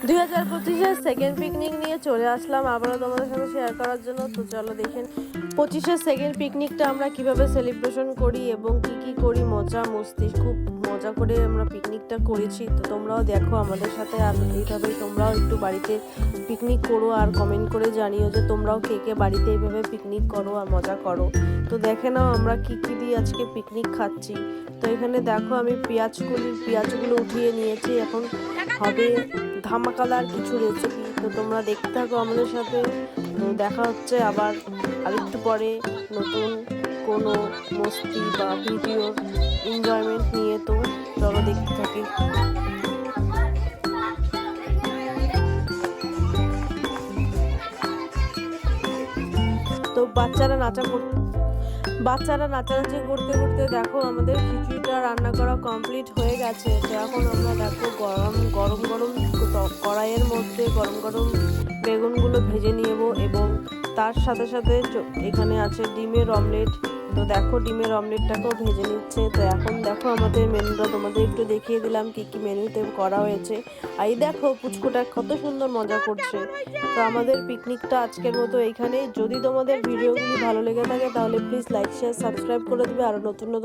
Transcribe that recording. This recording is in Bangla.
2025-এর সেকেন্ড পিকনিক নিয়ে চলে আসলাম আবারও তোমাদের সাথে শেয়ার করার জন্য। তো চলো দেখেন 25-এর সেকেন্ড পিকনিকটা আমরা কিভাবে সেলিব্রেশন করি এবং কি কি করি, মজা মস্তি, খুব মজা করে আমরা পিকনিকটা করেছি। তো তোমরাও দেখো আমাদের সাথে, আর এইভাবেই তোমরাও একটু বাড়িতে পিকনিক করো আর কমেন্ট করে জানিও যে তোমরাও কে কে বাড়িতে এইভাবে পিকনিক করো আর মজা করো। তো দেখে নাও আমরা কি কি দিয়ে আজকে পিকনিক খাচ্ছি। তো এখানে দেখো আমি পেঁয়াজগুলো উঠিয়ে নিয়েছি, এখন হবে ধামাকাদার কিছু রেসিপি। তো তোমরা দেখতে থাকো আমাদের সাথে। তো দেখা হচ্ছে আবার আরেকটু পরে নতুন কোনো মস্তি বা ভিডিওর এনজয়মেন্ট নিয়ে। তো চলো দেখতে থাকি। তো বাচ্চারা নাচানাচি করতে করতে দেখো আমাদের খিচুড়িটা রান্না করা কমপ্লিট হয়ে গেছে। তো এখন আমরা দেখো গরম গরম গরম কড়াইয়ের মধ্যে গরম গরম বেগুনগুলো ভেজে নেব, এবং তার সাথে সাথে এখানে আছে ডিমের অমলেট। তো দেখো ডিমের অমলেটটাকেও ভেজে নিচ্ছে। তো এখন দেখো আমাদের মেনুটা তোমাদের একটু দেখিয়ে দিলাম কি কি মেনুতে করা হয়েছে। আর এই দেখো পুচকুটা কত সুন্দর মজা করছে। তো আমাদের পিকনিকটা আজকের মতো এইখানেই। যদি তোমাদের ভিডিওগুলি ভালো লেগে থাকে তাহলে প্লিজ লাইক শেয়ার সাবস্ক্রাইব করে দেবে, আরও নতুন নতুন